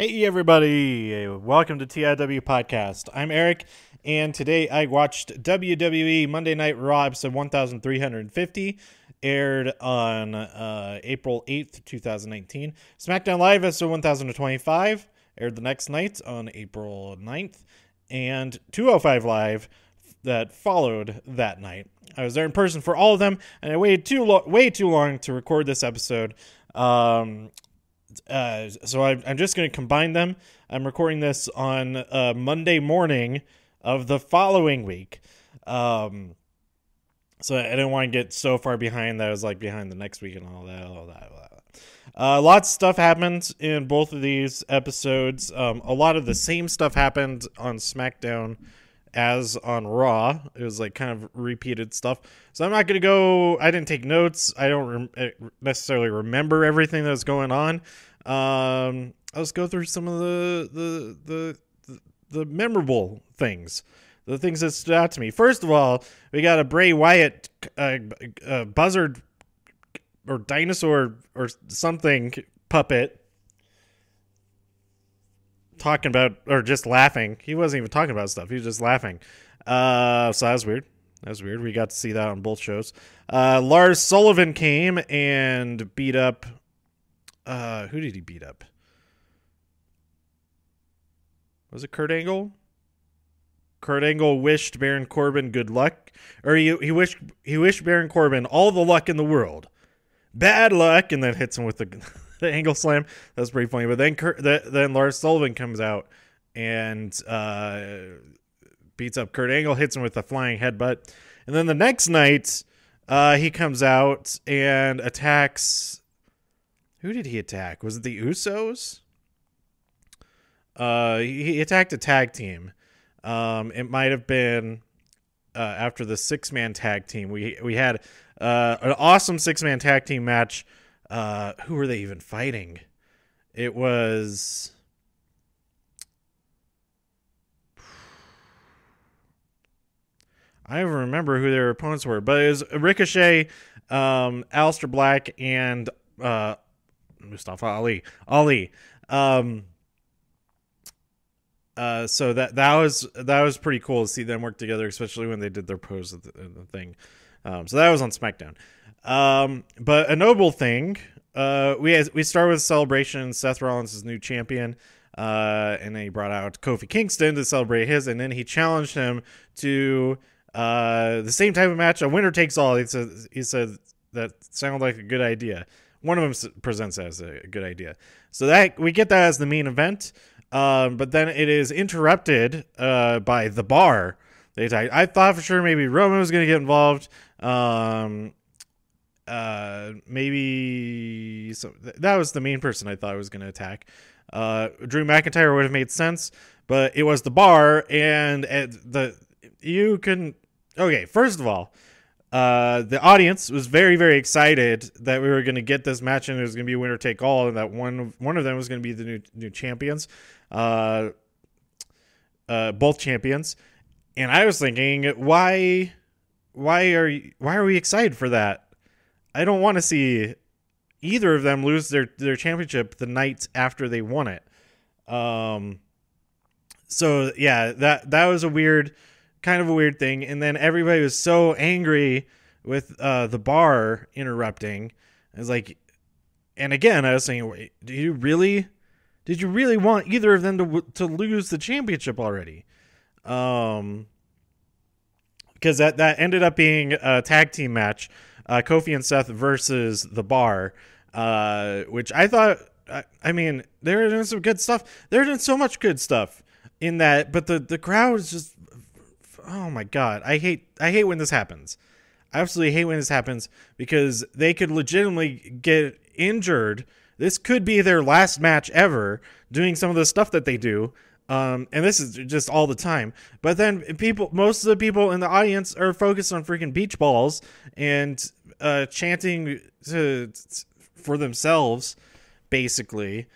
Hey everybody, welcome to TIW Podcast. I'm Eric, and today I watched WWE Monday Night Raw episode 1350, aired on April 8th, 2019. SmackDown Live episode 1025, aired the next night on April 9th, and 205 Live that followed that night. I was there in person for all of them, and I waited way too long to record this episode. So I'm just going to combine them. I'm recording this on Monday morning of the following week. So I didn't want to get so far behind that I was like behind the next week and all that. Lots of stuff happened in both of these episodes. A lot of the same stuff happened on SmackDown as on Raw. It was like kind of repeated stuff. So I'm not going to go, I didn't take notes. I don't necessarily remember everything that was going on. I'll just go through some of the memorable things, the things that stood out to me. First of all, we got a Bray Wyatt buzzard or dinosaur or something puppet talking about, or just laughing. He wasn't even talking about stuff. He was just laughing. So that was weird. We got to see that on both shows. Lars Sullivan came and beat up, who did he beat up? Was it Kurt Angle? Kurt Angle wished Baron Corbin good luck, or he wished Baron Corbin all the luck in the world. Bad luck, and then hits him with the Angle slam. That was pretty funny. But then Lars Sullivan comes out and beats up Kurt Angle, hits him with a flying headbutt. And then the next night, he comes out and attacks. Who did he attack? Was it the Usos? He attacked a tag team. It might have been after the 6-man tag team. We had an awesome 6-man tag team match. Who were they even fighting? It was... I don't remember who their opponents were, but it was Ricochet, Aleister Black, and Mustafa Ali. So that was pretty cool to see them work together, especially when they did their pose of the thing. So that was on SmackDown. But a notable thing, we start with a celebration. Seth Rollins is new champion, and then he brought out Kofi Kingston to celebrate his, and then he challenged him to the same type of match, a winner takes all. He said that sounded like a good idea. One of them presents it as a good idea. So that we get that as the main event. But then it is interrupted by The Bar. I thought for sure maybe Roman was going to get involved. Maybe that was the main person I thought was going to attack. Drew McIntyre would have made sense, but it was The Bar, and first of all, the audience was very, very excited that we were going to get this match, and it was going to be a winner take all, and that one of them was going to be the new champions, both champions. And I was thinking, why are we excited for that? I don't want to see either of them lose their championship the night after they won it. So yeah, that was kind of a weird thing. And then everybody was so angry with The Bar interrupting. I was like, and again, I was saying, wait, did you really want either of them to lose the championship already? Because that ended up being a tag team match, Kofi and Seth versus The Bar, which I thought, I mean, they were doing some good stuff. They were doing so much good stuff in that, but the crowd is just, oh my God, I hate when this happens. I absolutely hate when this happens, because they could legitimately get injured. This could be their last match ever doing some of the stuff that they do. And this is just all the time. But then most of the people in the audience are focused on freaking beach balls and chanting for themselves, basically.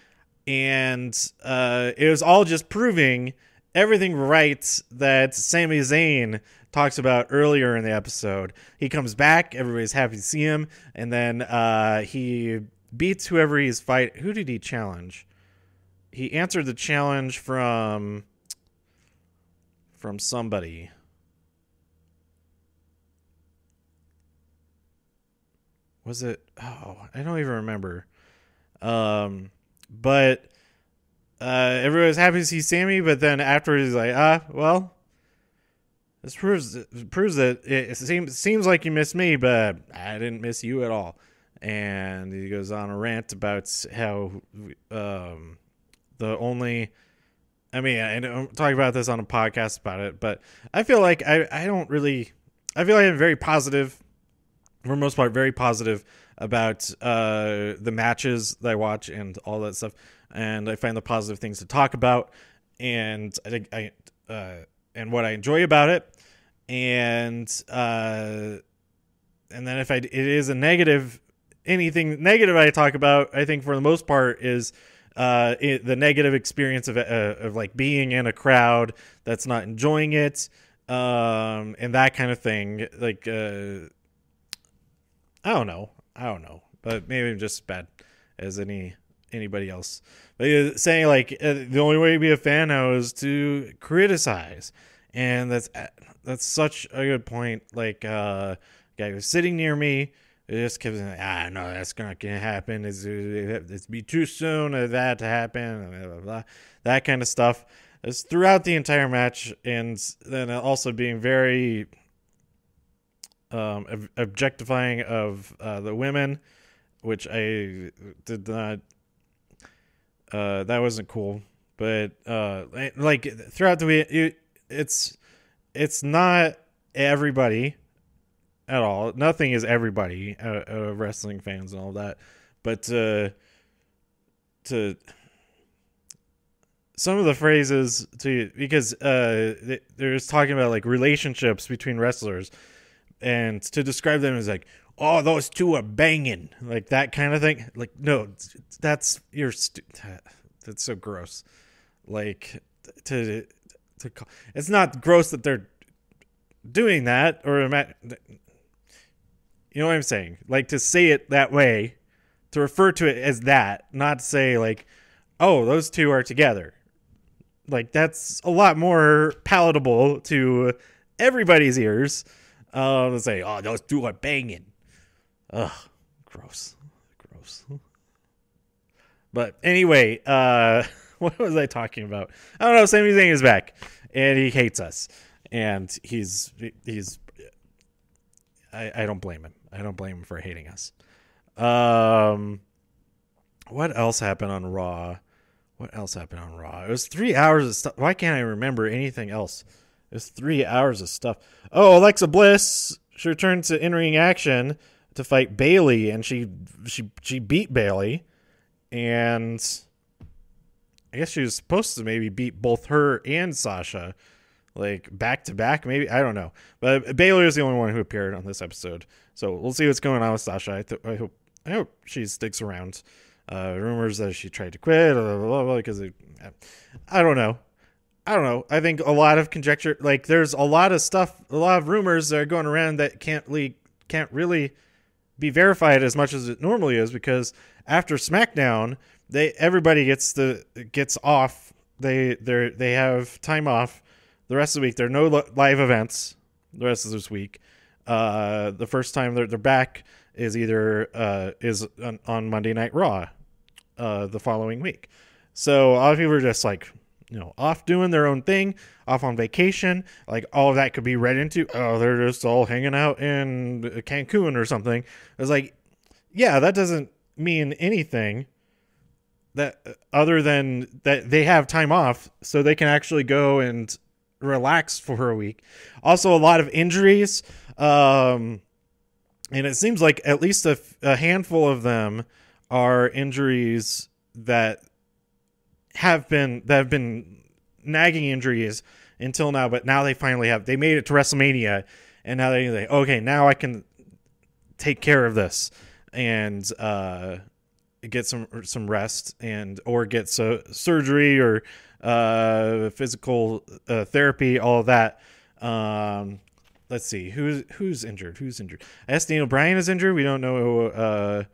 And it was all just proving everything right that Sami Zayn talks about earlier in the episode. He comes back, everybody's happy to see him, and then he beats whoever he's fighting. Who did he challenge? he answered the challenge from somebody. Was it? Oh, I don't even remember. But everyone was happy to see Sammy, but then afterwards he's like, well, this proves that it seems like you missed me, but I didn't miss you at all. And he goes on a rant about how the only, I mean, I don't talk about this on a podcast about it, but I feel like I don't really, I feel like I'm very positive, for the most part, very positive about the matches that I watch and all that stuff. And I find the positive things to talk about, and I think and what I enjoy about it. And then if it is a negative, anything negative I talk about, I think for the most part is the negative experience of like being in a crowd that's not enjoying it, and that kind of thing. Like I don't know, but maybe I'm just as bad as anybody else. But saying like the only way to be a fan now is to criticize, and that's such a good point. Like guy was sitting near me. It just kept saying, no, that's not going to happen. It's be too soon for that to happen. Blah, blah, blah. That kind of stuff. It's throughout the entire match, and then also being very objectifying of the women, which I did not. That wasn't cool. But like throughout the week, it's not everybody at all. Nothing is everybody of wrestling fans and all that, but to some of the phrases because they're just talking about like relationships between wrestlers, and to describe them as like, oh, those two are banging, like that kind of thing. Like, no, that's that's so gross. Like to it's not gross that they're doing that, or you know what I'm saying? Like to say it that way, to refer to it as that, not to say like, oh, those two are together. Like that's a lot more palatable to everybody's ears. To say, oh, those two are banging. Ugh, gross. But anyway, what was I talking about? I don't know. Sami Zayn is back, and he hates us, and he's. I don't blame him. I don't blame him for hating us. What else happened on Raw? It was 3 hours of stuff. Why can't I remember anything else? It was 3 hours of stuff. Oh, Alexa Bliss, she returned to in-ring action to fight Bayley, and she beat Bayley, and I guess she was supposed to maybe beat both her and Sasha, like back to back, maybe. I don't know. But Bayley is the only one who appeared on this episode, so we'll see what's going on with Sasha. I hope she sticks around. Rumors that she tried to quit, because I don't know. I think a lot of conjecture, like there's a lot of stuff, a lot of rumors that are going around that can't really be verified as much as it normally is, because after SmackDown, everybody gets off. They have time off the rest of the week. There are no live events the rest of this week. The first time they're back is either on Monday Night Raw the following week. So a lot of people are just like, off doing their own thing, off on vacation. Like all of that could be read into, oh, they're just all hanging out in Cancun or something. It's like, yeah, that doesn't mean anything that other than that they have time off so they can actually go and relax for a week. Also, a lot of injuries. And it seems like at least a handful of them are injuries that have been nagging injuries until now, but now they finally they made it to WrestleMania, and now they're like, okay, now I can take care of this and get some rest or get surgery or physical therapy, all of that. Let's see who's injured. I guess Daniel Bryan is injured. We don't know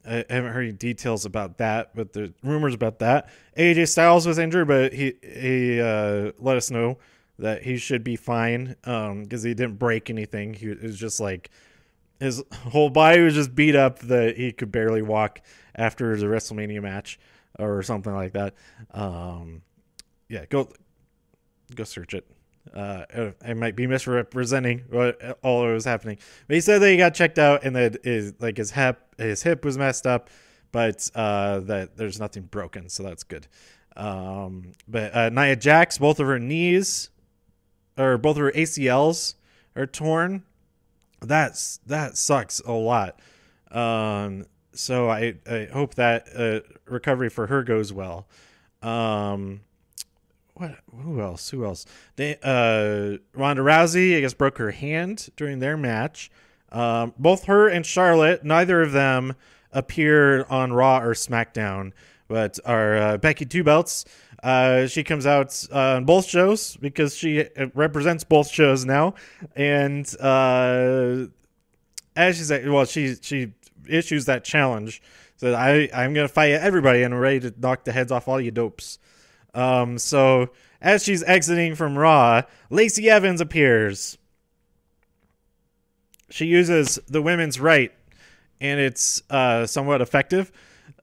I haven't heard any details about that, but there's rumors about that. AJ Styles was injured, but he let us know that he should be fine because he didn't break anything. He was just like his whole body was just beat up that he could barely walk after the WrestleMania match or something like that. Yeah, go search it. I might be misrepresenting what all was happening, but he said that he got checked out and that his hip was messed up, but that there's nothing broken, so that's good. But Nia Jax, both of her knees or both of her ACLs are torn. That sucks a lot. So I hope that recovery for her goes well. Who else? Ronda Rousey, I guess, broke her hand during their match. Both her and Charlotte, neither of them appeared on Raw or SmackDown, but our Becky Two Belts, she comes out on both shows because she represents both shows now. And as she said, well, she issues that challenge. So I'm going to fight everybody and I'm ready to knock the heads off all you dopes. So as she's exiting from Raw, Lacey Evans appears. She uses the women's right, and it's somewhat effective.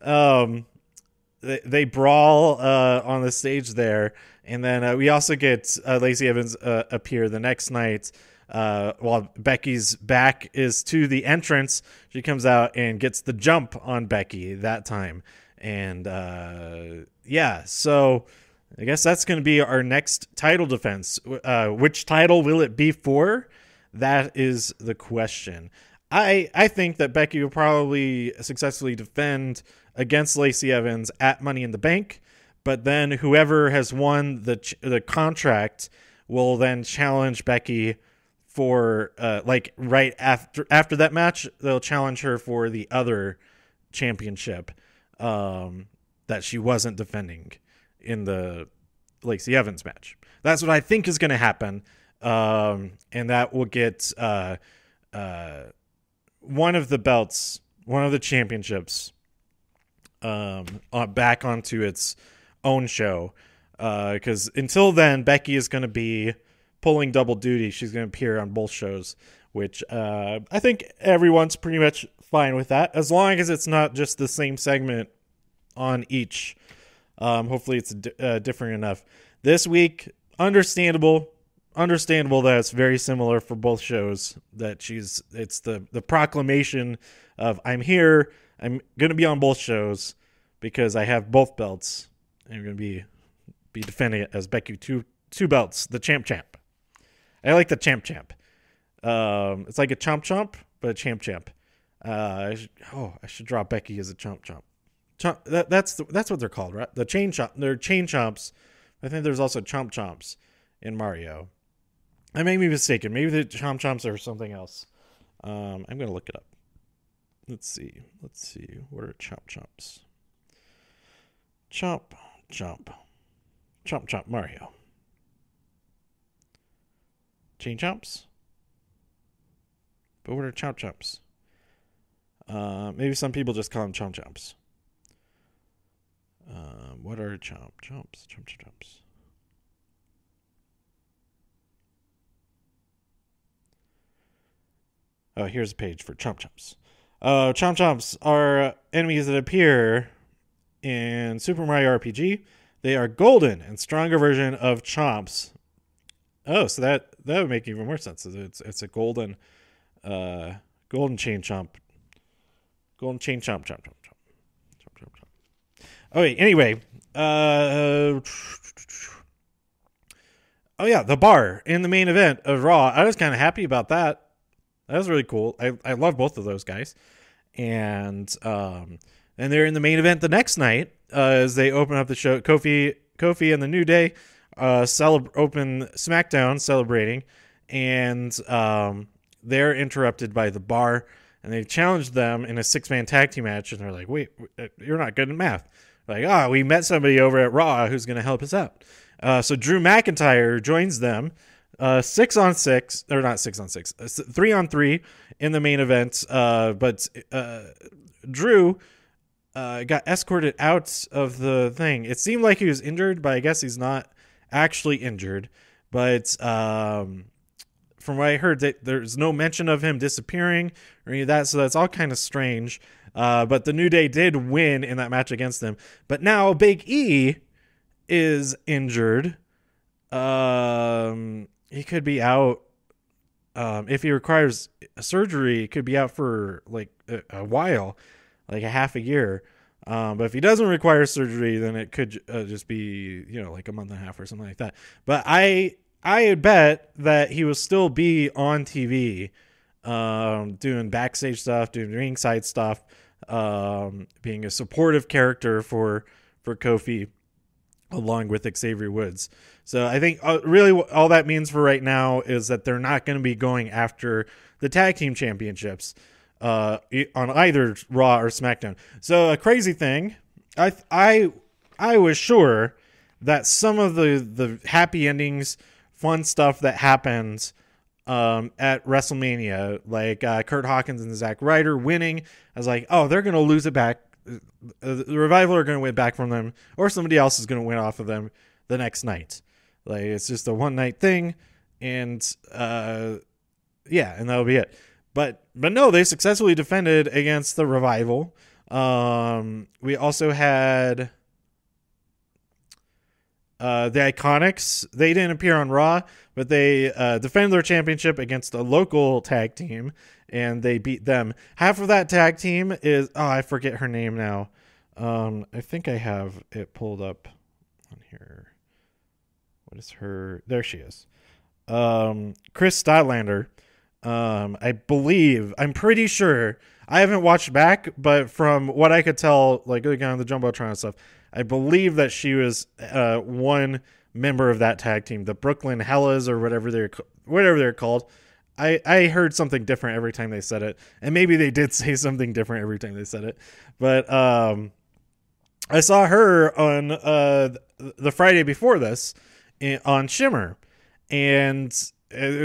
They brawl on the stage there, and then we also get Lacey Evans appear the next night. While Becky's back is to the entrance, she comes out and gets the jump on Becky that time. And yeah, so I guess that's going to be our next title defense. Which title will it be for? That is the question. I think that Becky will probably successfully defend against Lacey Evans at Money in the Bank, but then whoever has won the contract will then challenge Becky for like right after that match. They'll challenge her for the other championship that she wasn't defending in the Lacey Evans match. That's what I think is going to happen. And that will get one of the belts, one of the championships back onto its own show. Because until then, Becky is going to be pulling double duty. She's going to appear on both shows, which I think everyone's pretty much fine with that, as long as it's not just the same segment on each. Hopefully it's different enough. This week, understandable that it's very similar for both shows, that it's the proclamation of I'm here, I'm going to be on both shows because I have both belts, and I'm going to be defending it as Becky two belts, the champ. I like the champ. It's like a chomp, but a champ. I should draw Becky as a chomp. That's what they're called, right? The chain chomp. They're chain chomps. I think there's also chomps in Mario. I may be mistaken. Maybe the chomps are something else. I'm gonna look it up. Let's see. What are chomps? Chomp Mario. Chain chomps. But what are chomps? Maybe some people just call them chomps. What are chomps? Oh, here's a page for chomps. Chomps are enemies that appear in Super Mario RPG. They are golden and stronger version of chomps. Oh, so that would make even more sense. It's a golden chain chomp. Golden chain chomp. Okay, anyway. Oh yeah, the bar in the main event of Raw. I was kind of happy about that. That was really cool. I love both of those guys. And they're in the main event the next night as they open up the show. Kofi and the New Day open SmackDown celebrating, and they're interrupted by the bar, and they challenged them in a 6-man tag team match, and they're like, wait, you're not good at math. Like, we met somebody over at Raw who's going to help us out. So Drew McIntyre joins them, 3-on-3 in the main event, but Drew got escorted out of the thing. It seemed like he was injured, but I guess he's not actually injured. But from what I heard, there's no mention of him disappearing or any of that, so that's all kind of strange. But the New Day did win in that match against them. But now Big E is injured. He could be out. If he requires surgery, he could be out for like a while, like a half a year. But if he doesn't require surgery, then it could just be, like a month and a half or something like that. But I bet that he will still be on TV, doing backstage stuff, doing ringside stuff, being a supportive character for Kofi, along with Xavier Woods. So I think really all that means for right now is that they're not going to be going after the tag team championships on either Raw or SmackDown. So a crazy thing, I was sure that some of the happy endings, fun stuff that happens at WrestleMania, like Kurt Hawkins and Zack Ryder winning, I was like, oh, they're going to lose it back. The Revival are going to win back from them, or somebody else is going to win off of them the next night. Like, it's just a one night thing, and and that'll be it. But no, they successfully defended against the Revival. We also had the Iconics. They didn't appear on Raw, but they defended their championship against a local tag team, and they beat them. Half of that tag team is, I forget her name now. I think I have it pulled up on here. What is her? There she is. Chris Statlander. I'm pretty sure, I haven't watched back, but from what I could tell, like looking on the Jumbotron and stuff, I believe that she was one member of that tag team, the Brooklyn Hellas or whatever they're called. I heard something different every time they said it, and maybe they did say something different every time they said it. But I saw her on the Friday before this on Shimmer, and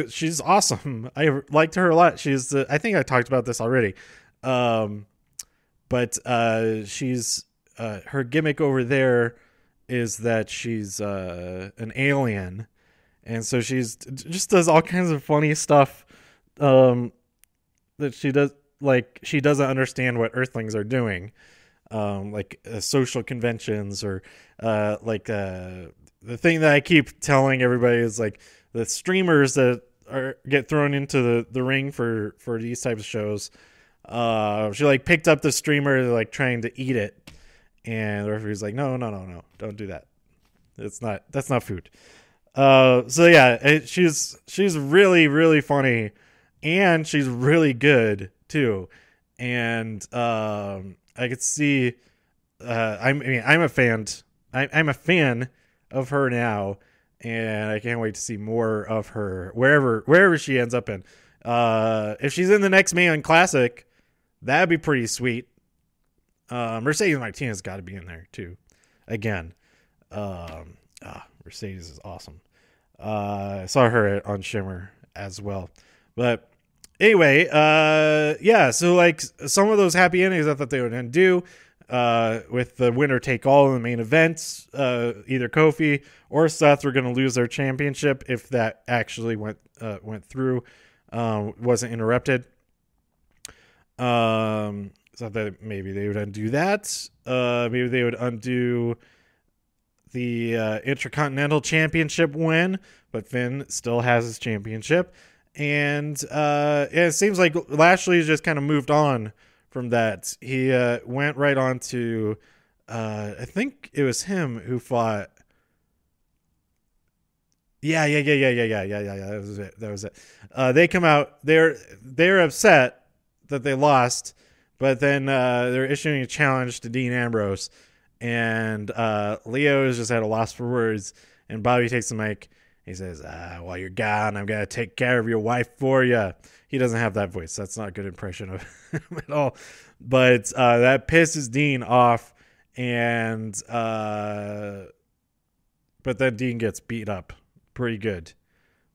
she's awesome. I liked her a lot. I think I talked about this already. But she's her gimmick over there is that she's an alien, and so she's just does all kinds of funny stuff that she does. Like, she doesn't understand what Earthlings are doing, like social conventions, or the thing that I keep telling everybody is like the streamers that get thrown into the ring for these types of shows. She like picked up the streamer, like trying to eat it, and the referee's like, no, don't do that. That's not food. So yeah, she's really, really funny, and she's really good too. And I could see, I'm a fan. I'm a fan of her now, and I can't wait to see more of her wherever she ends up in. If she's in the next Mania Classic, that'd be pretty sweet. Mercedes Martinez got to be in there too. Again, Mercedes is awesome. I saw her on Shimmer as well. But anyway, so like some of those happy endings I thought they would do, with the winner take all in the main events, either Kofi or Seth were going to lose their championship if that actually went through, wasn't interrupted. So that maybe they would undo that. Maybe they would undo the Intercontinental Championship win, but Finn still has his championship. And it seems like Lashley's just kind of moved on from that. He went right on to, I think it was him who fought. Yeah. That was it. They come out. They're upset that they lost, but then they're issuing a challenge to Dean Ambrose, and Leo is just at a loss for words. And Bobby takes the mic. He says, while you're gone, I'm going to take care of your wife for you. He doesn't have that voice. That's not a good impression of him at all. But that pisses Dean off. And but then Dean gets beat up pretty good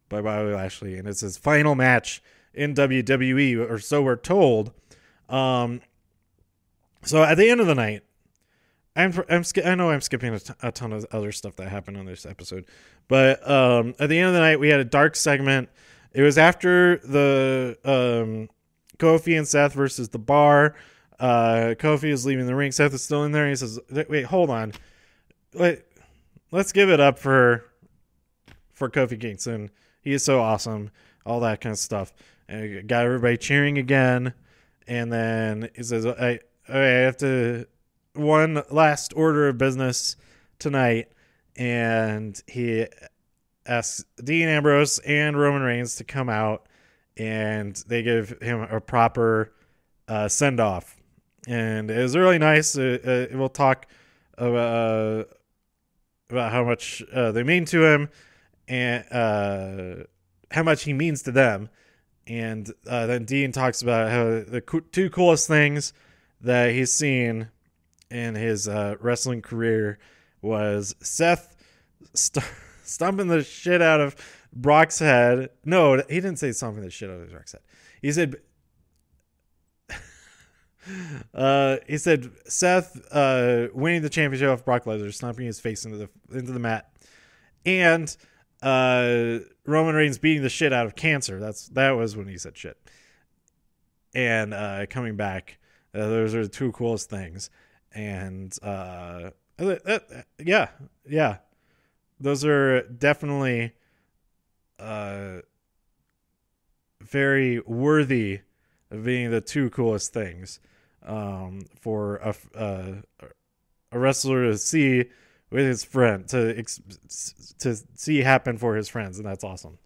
by Bobby Lashley. And it's his final match in WWE, or so we're told. So at the end of the night, I know I'm skipping a ton of other stuff that happened on this episode, but at the end of the night we had a dark segment. It was after the Kofi and Seth versus the Bar. Kofi is leaving the ring. Seth is still in there. He says, "Wait, hold on. Let's give it up for Kofi Kingston. He is so awesome." All that kind of stuff, and got everybody cheering again. And then he says, "I have to one last order of business tonight," and he asks Dean Ambrose and Roman Reigns to come out, and they give him a proper send off, and it was really nice. We'll talk about how much they mean to him and how much he means to them. And then Dean talks about how the two coolest things that he's seen in his wrestling career was Seth stomping the shit out of Brock's head. No, he didn't say stomping the shit out of Brock's head. He said Seth winning the championship off Brock Lesnar, stomping his face into the mat, and Roman Reigns beating the shit out of cancer. That was when he said shit. And coming back, those are the two coolest things. And yeah, those are definitely very worthy of being the two coolest things for a wrestler to see with his friend, to see happen for his friends, and that's awesome.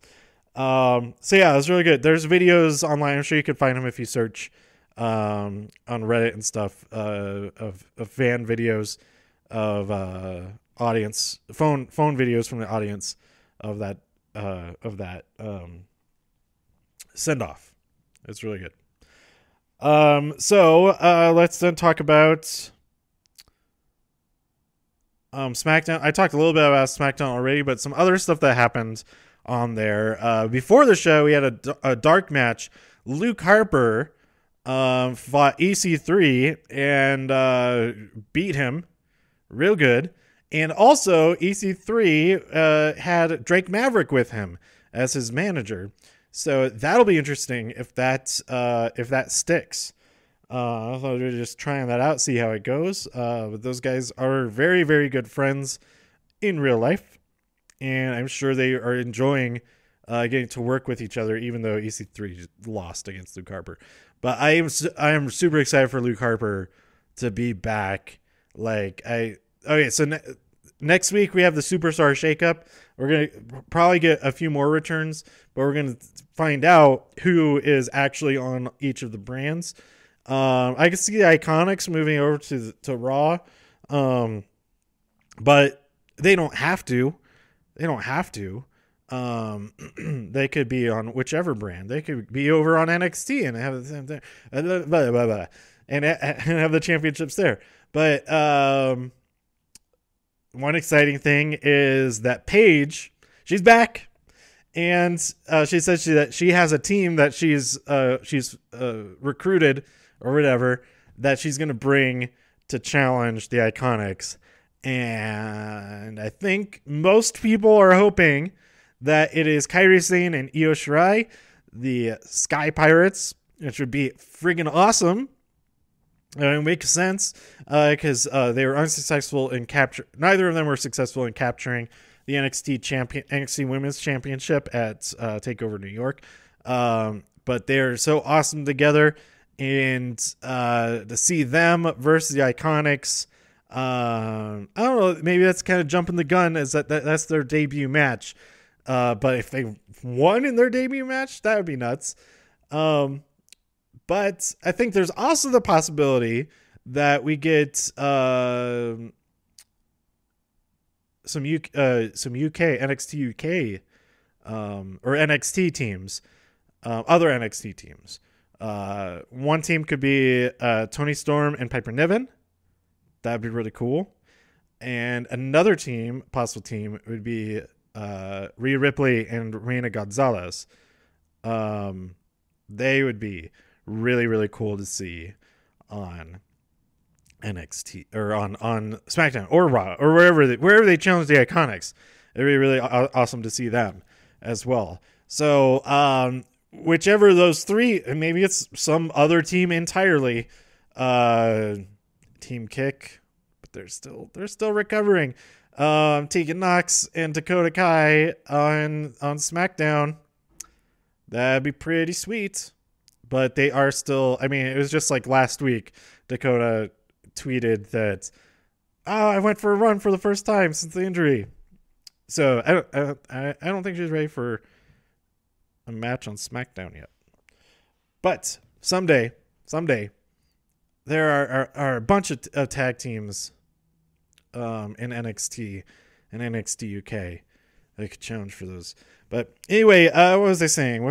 So yeah, it was really good. There's videos online. I'm sure you could find them if you search on Reddit and stuff of fan videos of audience phone videos from the audience of that send off. It's really good. So let's then talk about SmackDown. I talked a little bit about SmackDown already, but some other stuff that happened on there. Before the show, we had a dark match. Luke Harper fought EC3 and beat him real good. And also, EC3 had Drake Maverick with him as his manager. So that'll be interesting if that sticks. I thought we were just trying that out, see how it goes. But those guys are very, very good friends in real life, and I'm sure they are enjoying getting to work with each other, even though EC3 lost against Luke Harper. But I am super excited for Luke Harper to be back. So next week we have the Superstar Shakeup. We're gonna probably get a few more returns, but we're gonna find out who is actually on each of the brands. I can see the Iconics moving over to Raw, but they don't have to. They could be on whichever brand. They could be over on NXT and have the same thing, and have the championships there. But one exciting thing is that Paige, she's back, and she said that she has a team that she's recruited or whatever that she's going to bring to challenge the Iconics. And I think most people are hoping that it is Kairi Sane and Io Shirai, the Sky Pirates, which would be friggin' awesome. It makes sense because they were unsuccessful in neither of them were successful in capturing the NXT Women's Championship at TakeOver New York. But they're so awesome together. And to see them versus the Iconics, I don't know, maybe that's kind of jumping the gun, is that's their debut match. But if they won in their debut match, that would be nuts. But I think there's also the possibility that we get some UK NXT UK or NXT teams, other NXT teams. One team could be Toni Storm and Piper Niven. That'd be really cool. And another possible team would be Rhea Ripley and Reina Gonzalez. They would be really, really cool to see on NXT or on SmackDown or Raw or wherever they challenge the Iconics. It'd be really awesome to see them as well. So whichever of those three, and maybe it's some other team entirely, Team Kick, but they're still recovering. Tegan Nox and Dakota Kai on SmackDown. That'd be pretty sweet. But they are still, I mean, it was just like last week, Dakota tweeted that, I went for a run for the first time since the injury. So I don't think she's ready for a match on SmackDown yet. But someday, there are a bunch of tag teams in NXT and NXT UK that could challenge for those. But anyway, what was I saying?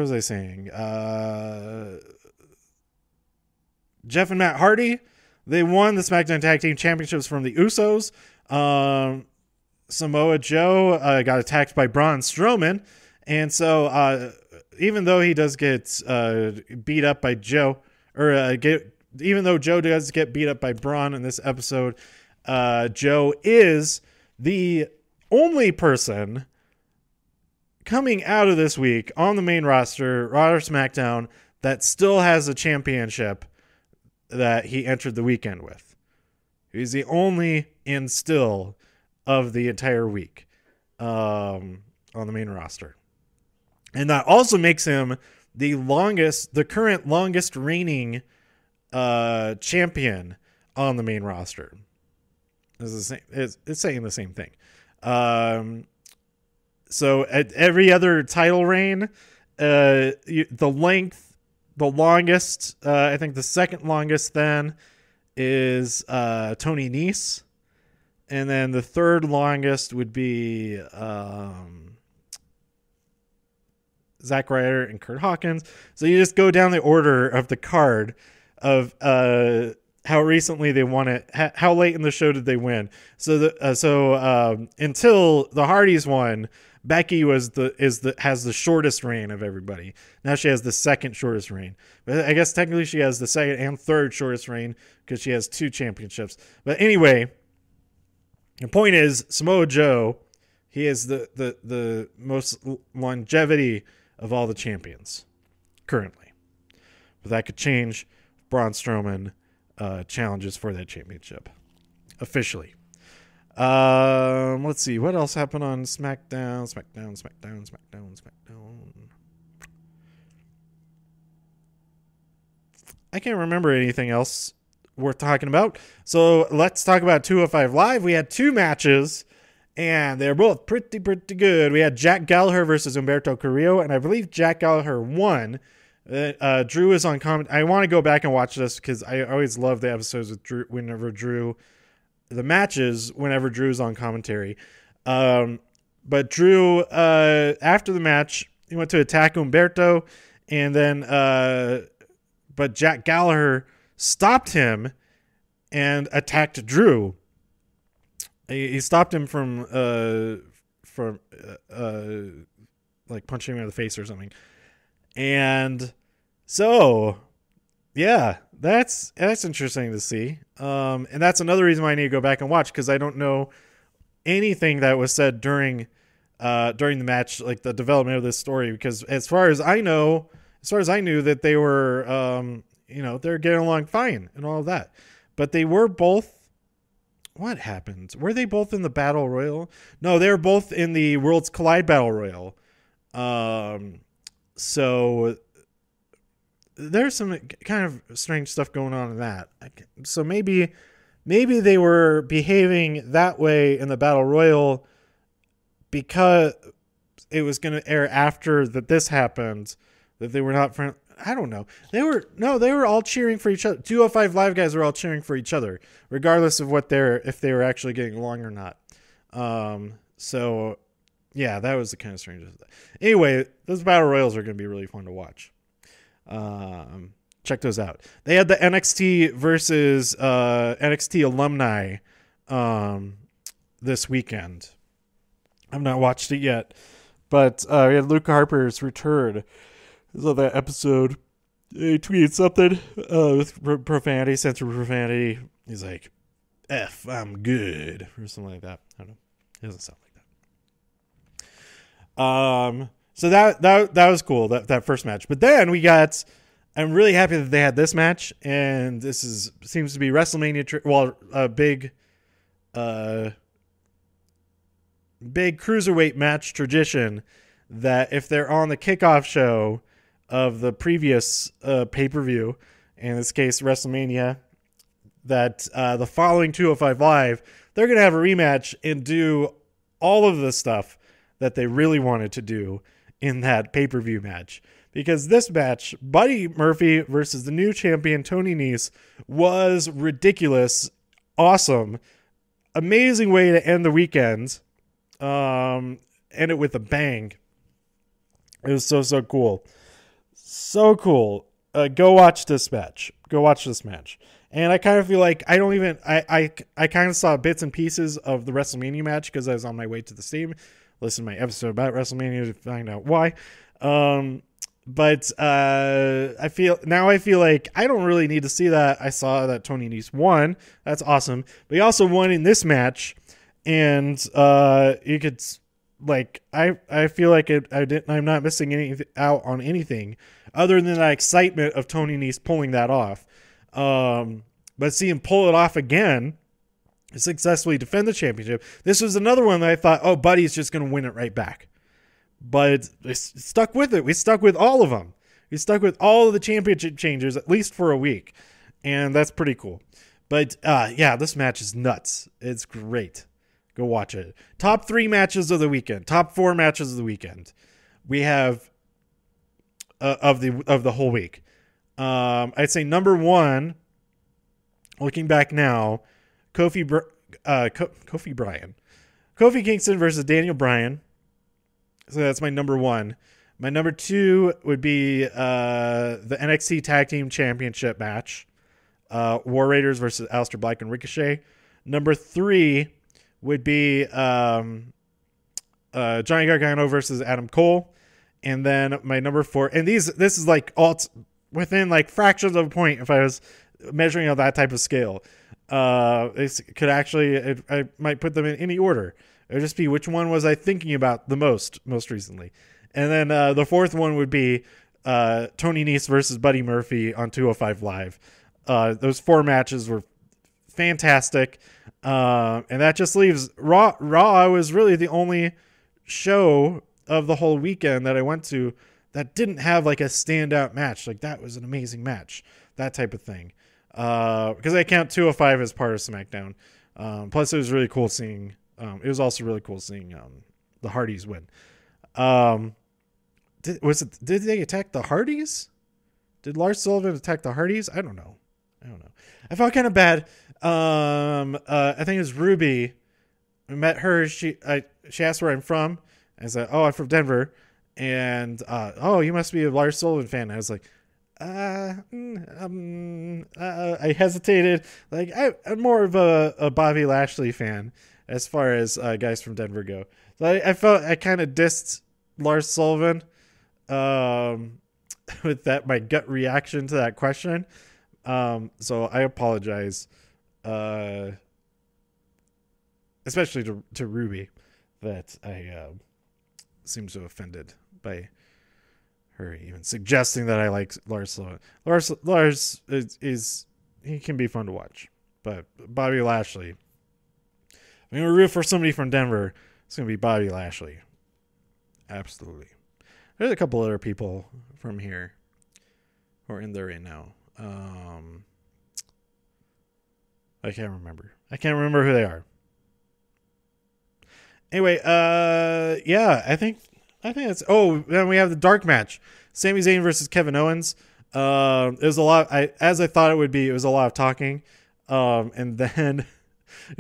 Jeff and Matt Hardy, they won the SmackDown Tag Team Championships from the Usos. Samoa Joe got attacked by Braun Strowman. And so even though he does get beat up by Joe, even though Joe does get beat up by Braun in this episode, Joe is the only person coming out of this week on the main roster, Raw or SmackDown, that still has a championship that he entered the weekend with. He's the only in still of the entire week on the main roster. And that also makes him the current longest reigning champion on the main roster. It's saying the same thing. So at every other title reign, the longest, I think the second longest then is Tony Nese. And then the third longest would be Zack Ryder and Kurt Hawkins. So you just go down the order of the card of how recently they won it, how late in the show did they win. So until the Hardys won, Becky has the shortest reign of everybody. Now she has the second shortest reign. But I guess technically she has the second and third shortest reign because she has 2 championships. But anyway, the point is Samoa Joe, he has the most longevity of all the champions currently. But that could change if Braun Strowman challenges for that championship officially. Let's see what else happened on SmackDown. I can't remember anything else worth talking about. So let's talk about 205 Live. We had 2 matches, and they're both pretty good. We had Jack Gallagher versus Humberto Carrillo, and I believe Jack Gallagher won. Drew is on comment. I want to go back and watch this because I always love the episodes with Drew whenever Drew's on commentary. But Drew, after the match, he went to attack Humberto, and then but Jack Gallagher stopped him and attacked Drew. He stopped him from like punching him in the face or something. And so, yeah, that's interesting to see. And that's another reason why I need to go back and watch, because I don't know anything that was said during the match, like the development of this story. Because as far as I knew that they were, they're getting along fine and all of that. But they were both. What happened? Were they both in the Battle Royal? No, they were both in the Worlds Collide Battle Royal. So there's some kind of strange stuff going on in that. So maybe they were behaving that way in the Battle Royal because it was going to air after that this happened, that they were not friends. I don't know. They were all cheering for each other. 205 Live guys were all cheering for each other, regardless of if they were actually getting along or not. So yeah, that was the kind of strange. Anyway, those battle royals are going to be really fun to watch. Check those out. They had the NXT versus NXT alumni this weekend. I've not watched it yet, but we had Luke Harper's return. So that episode, he tweeted something with profanity, censored profanity. He's like, F, I'm good, or something like that. I don't know. It doesn't sound like that. So that was cool, that first match. But then I'm really happy that they had this match, and seems to be WrestleMania, a big cruiserweight match tradition, that if they're on the kickoff show of the previous pay-per-view, in this case WrestleMania, that the following 205 Live, they're going to have a rematch and do all of the stuff that they really wanted to do in that pay-per-view match. Because this match, Buddy Murphy versus the new champion Tony Nese, was ridiculous, awesome, amazing way to end the weekend, end it with a bang. It was so cool. So cool. Go watch this match. And I kind of feel like I kind of saw bits and pieces of the WrestleMania match because I was on my way to the stadium. Listen to my episode about WrestleMania to find out why. But I feel like I don't really need to see that. I saw that Tony Nese won. That's awesome. But he also won in this match. And you could, like, I feel like I'm not missing out on anything other than the excitement of Tony Nese pulling that off. But see him pull it off again, successfully defend the championship. This was another one that I thought, oh, Buddy's just going to win it right back. But we stuck with it. We stuck with all of them. We stuck with all of the championship changers, at least for a week. And that's pretty cool. But, this match is nuts. It's great. Go watch it. Top 3 matches of the weekend. Top 4 matches of the weekend. We have of the whole week. I'd say number 1, looking back now, Kofi Bryan. Kofi Kingston versus Daniel Bryan. So that's my number 1. My number 2 would be the NXT Tag Team Championship match. War Raiders versus Aleister Black and Ricochet. Number 3 would be Johnny Gargano versus Adam Cole. And then my number 4, and this is like all within like fractions of a point if I was measuring on that type of scale. It could actually, I might put them in any order. It would just be which one was I thinking about the most recently. And then the 4th one would be Tony Nese versus Buddy Murphy on 205 Live. Those 4 matches were fantastic. And that just leaves Raw. Raw was really the only show of the whole weekend that I went to that didn't have like a standout match. Like that was an amazing match, that type of thing. Because I count 205 as part of SmackDown. Plus it was really cool seeing, it was also really cool seeing the Hardys win. Did they attack the Hardys? Did Lars Sullivan attack the Hardys? I don't know. I felt kind of bad. I think it was Ruby. I met her. She asked where I'm from. I said, "Oh, I'm from Denver." And oh, you must be a Lars Sullivan fan. I was like, I hesitated. Like I'm more of a Bobby Lashley fan as far as guys from Denver go. So I felt I kind of dissed Lars Sullivan with that, my gut reaction to that question. So I apologize, especially to Ruby, that I seemed so offended by her even suggesting that I like Lars Sullivan. Lars is he can be fun to watch, but Bobby Lashley, if I'm going to root for somebody from Denver, it's going to be Bobby Lashley. Absolutely. There's a couple other people from here who are in there right now. I can't remember who they are. Anyway, I think that's. Oh, then we have the dark match: Sami Zayn versus Kevin Owens. It was a lot. As I thought it would be. It was a lot of talking. And then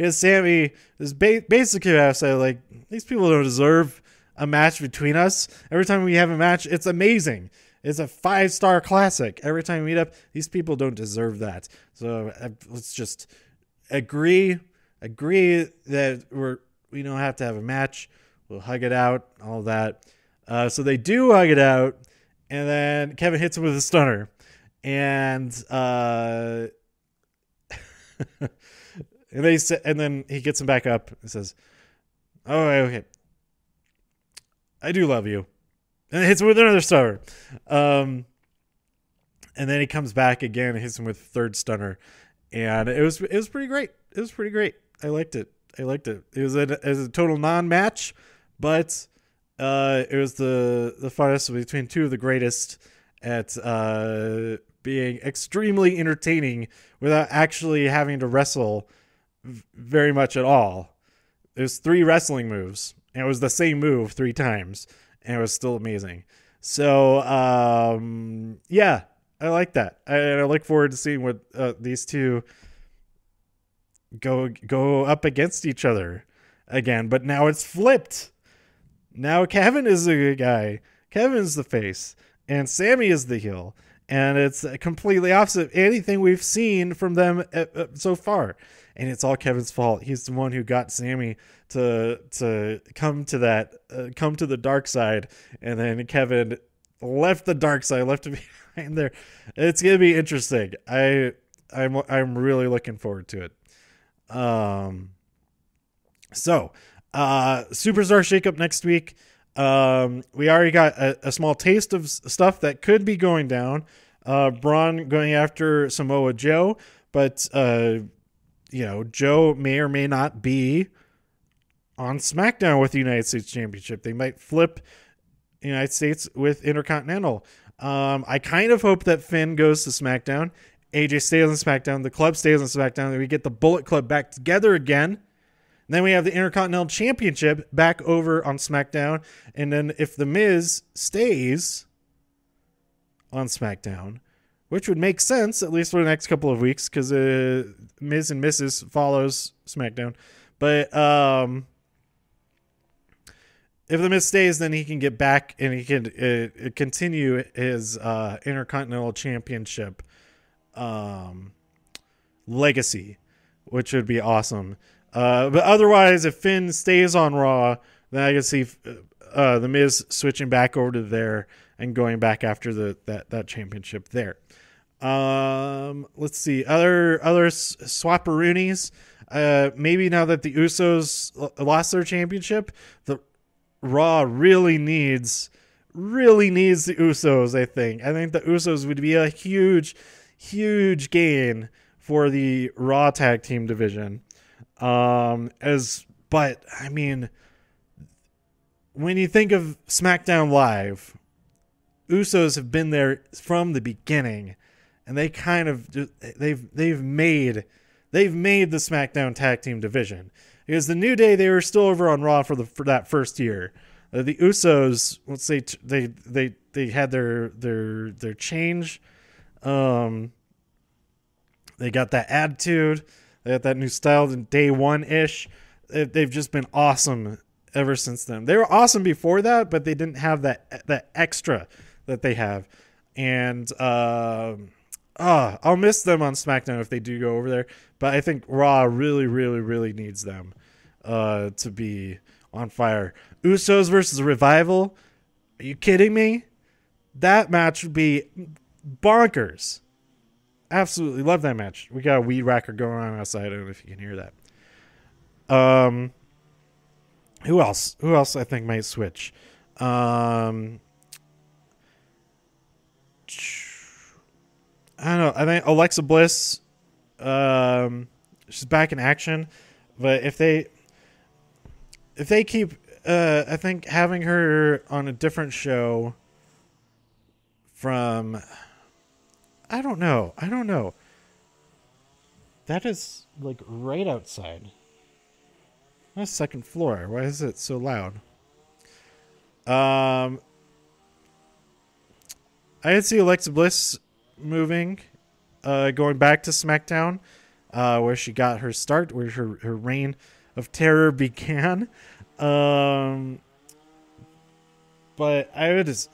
Sami is basically I say like these people don't deserve a match between us. Every time we have a match, it's amazing. It's a 5-star classic. Every time we meet up, these people don't deserve that. So let's just agree that we don't have to have a match. We'll hug it out, all that. So they do hug it out, and then Kevin hits him with a stunner, and And then he gets him back up and says, "Oh, okay, I do love you," and it hits him with another stunner. And then he comes back again and hits him with a third stunner, and it was pretty great. It was pretty great. I liked it. It was a total non-match, but it was the funnest between two of the greatest at being extremely entertaining without actually having to wrestle very much at all. There's 3 wrestling moves, and it was the same move 3 times, and it was still amazing. So, yeah, I like that. I look forward to seeing what these two go up against each other again. But now it's flipped. Now Kevin is the good guy. Kevin's the face, and Sammy is the heel. And it's completely opposite of anything we've seen from them so far. And it's all Kevin's fault. He's the one who got Sammy to come to the dark side, and then Kevin left the dark side, left it behind there. It's gonna be interesting. I'm really looking forward to it. So Superstar Shakeup next week. We already got a small taste of stuff that could be going down. Braun going after Samoa Joe, but Joe may or may not be on SmackDown with the United States Championship. They might flip United States with Intercontinental. I kind of hope that Finn goes to SmackDown. AJ stays on SmackDown. The club stays on SmackDown. And we get the Bullet Club back together again. And then we have the Intercontinental Championship back over on SmackDown. And then if The Miz stays on SmackDown, which would make sense, at least for the next couple of weeks, because Miz and Mrs. follows SmackDown. But if The Miz stays, then he can get back and he can continue his Intercontinental Championship legacy, which would be awesome. But otherwise, if Finn stays on Raw, then I can see The Miz switching back over to there and going back after that championship there. Let's see. Other swapperoonies. Maybe now that the Usos lost their championship, the Raw really needs the Usos, I think. I think the Usos would be a huge gain for the Raw tag team division. But I mean, when you think of SmackDown Live, Usos have been there from the beginning, and they kind of they've made the SmackDown tag team division. Because the New Day, they were still over on Raw for that first year. The Usos, let's say they had their change. They got that attitude. They got that new style in day one-ish. They've just been awesome ever since then. They were awesome before that, but they didn't have that extra that they have. And I'll miss them on SmackDown if they do go over there. But I think Raw really needs them to be on fire. Usos versus Revival. Are you kidding me? That match would be bonkers. Absolutely love that match. We got a weed whacker going on outside. I don't know if you can hear that. Who else? Who else I think might switch? I don't know. I think Alexa Bliss, she's back in action. But if they keep, I think having her on a different show from, I don't know. That is like right outside. That's second floor. Why is it so loud? I did see Alexa Bliss moving, going back to SmackDown, where she got her start, where her reign of terror began. But I would just,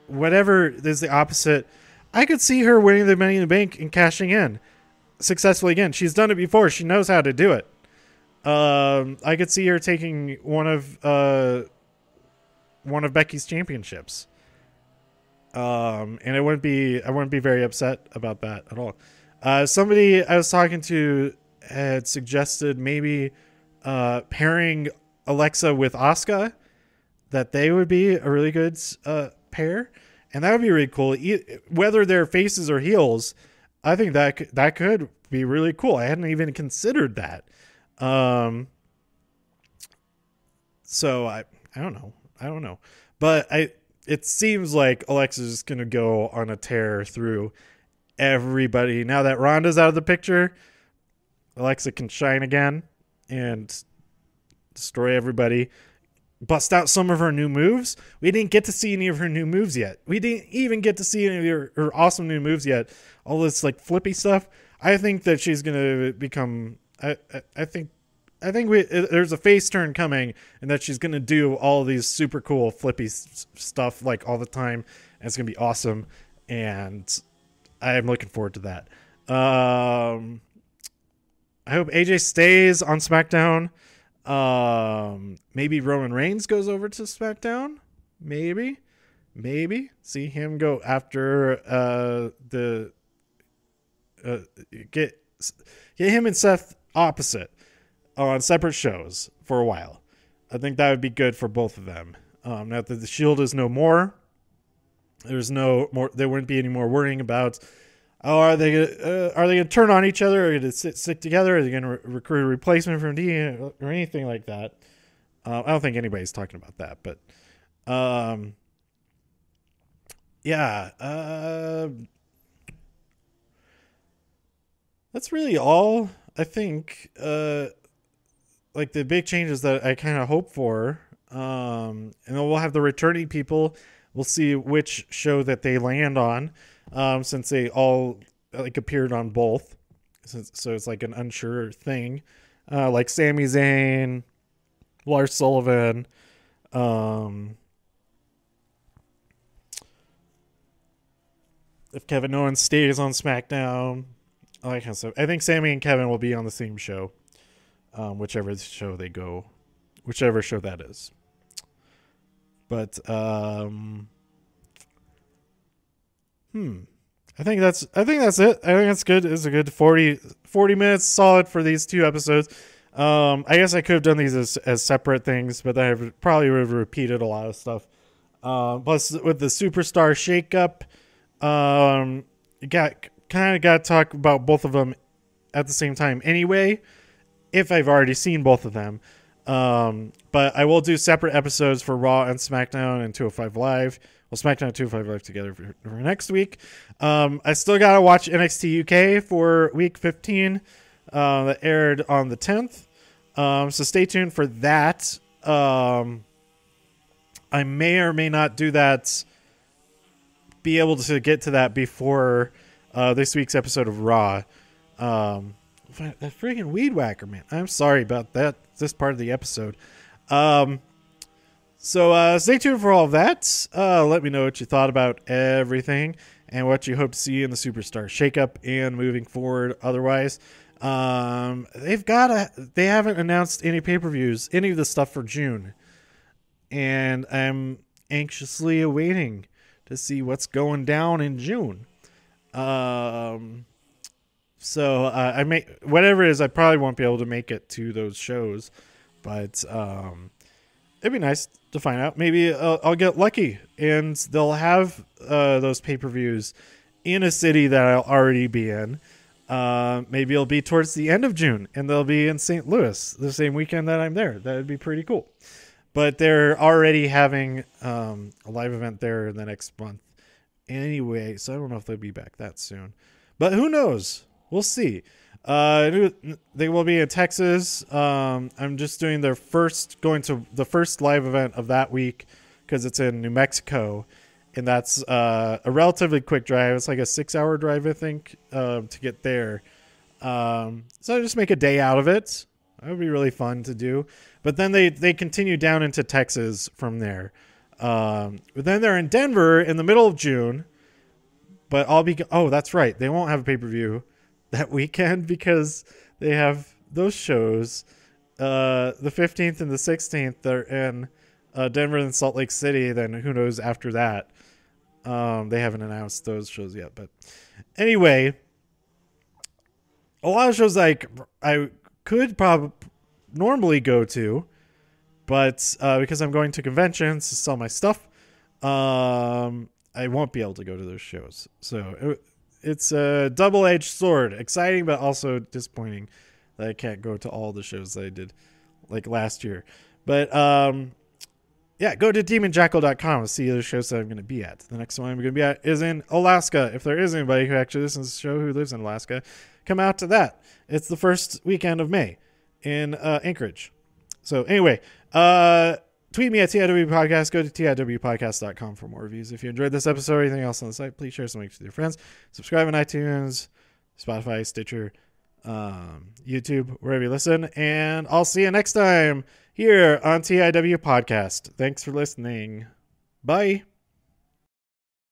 whatever is the opposite, I could see her winning the Money in the Bank and cashing in successfully again. She's done it before. She knows how to do it. I could see her taking one of Becky's championships. And I wouldn't be very upset about that at all. Somebody I was talking to had suggested maybe pairing Alexa with Asuka, that they would be a really good pair, and that would be really cool. Whether they're faces or heels, I think that could be really cool. I hadn't even considered that. So I don't know, but it seems like Alexa's just gonna go on a tear through everybody. Now that Ronda's out of the picture, Alexa can shine again and destroy everybody. Bust out some of her new moves. We didn't get to see any of her new moves yet. We didn't even get to see any of her awesome new moves yet. All this like flippy stuff. I think that she's gonna become. I think there's a face turn coming, and that she's gonna do all these super cool flippy stuff like all the time, and it's gonna be awesome. And I am looking forward to that. I hope AJ stays on SmackDown. Maybe Roman Reigns goes over to SmackDown. Maybe see him go after get him and Seth opposite on separate shows for a while. I think that would be good for both of them. Now that the Shield is no more, there's no more. There wouldn't be any more worrying about. Oh, are they gonna turn on each other? Are they gonna stick together? Are they gonna recruit a replacement from D or anything like that? I don't think anybody's talking about that, but yeah. That's really all. I think like the big changes that I kind of hope for. And then we'll have the returning people. We'll see which show that they land on. Since they all like appeared on both, so it's like an unsure thing, like Sami Zayn, Lars Sullivan, if Kevin Owens stays on SmackDown, all that kind of stuff. I think Sami and Kevin will be on the same show, whichever show they go, whichever show that is. But I think that's it. I think that's good. It's a good 40 minutes solid for these two episodes. I guess I could have done these as separate things, but I probably would have repeated a lot of stuff. Plus, with the Superstar shakeup, you got to talk about both of them at the same time anyway, if I've already seen both of them. But I will do separate episodes for Raw and SmackDown and 205 Live. Well, SmackDown and 205 Live together for next week. I still got to watch NXT UK for week 15 that aired on the 10th. So stay tuned for that. I may or may not do that, be able to get to that before this week's episode of Raw. That freaking weed whacker, man. I'm sorry about that. This part of the episode. So stay tuned for all of that. Let me know what you thought about everything and what you hope to see in the Superstar shakeup and moving forward. Otherwise, they haven't announced any pay-per-views, any of the stuff for June, and I'm anxiously awaiting to see what's going down in June. So I may, whatever it is, I probably won't be able to make it to those shows, but it'd be nice to find out. Maybe I'll get lucky and they'll have those pay-per-views in a city that I'll already be in. Maybe it'll be towards the end of June and they'll be in St. Louis the same weekend that I'm there. That would be pretty cool. But they're already having a live event there in the next month anyway, so I don't know if they'll be back that soon. But who knows? We'll see. They will be in Texas. I'm just doing going to the first live event of that week because it's in New Mexico, and that's a relatively quick drive. It's like a 6-hour drive, I think, to get there. So I just make a day out of it. That would be really fun to do. But then they continue down into Texas from there. But then they're in Denver in the middle of June. But that's right. They won't have a pay-per-view that weekend because they have those shows. The 15th and the 16th, they're in Denver and Salt Lake City. Then who knows after that? They haven't announced those shows yet. But anyway, a lot of shows like I could probably normally go to, but because I'm going to conventions to sell my stuff, I won't be able to go to those shows. So it's a double-edged sword. Exciting, but also disappointing that I can't go to all the shows that I did like last year. But yeah, go to demonjackal.com to see the shows that I'm going to be at. The next one I'm going to be at is in Alaska. If there is anybody who actually listens to the show who lives in Alaska, come out to that. It's the first weekend of May in Anchorage. So anyway, tweet me at TIW Podcast. Go to TIWpodcast.com for more reviews. If you enjoyed this episode or anything else on the site, please share some links with your friends. Subscribe on iTunes, Spotify, Stitcher, YouTube, wherever you listen. And I'll see you next time here on TIW Podcast. Thanks for listening. Bye.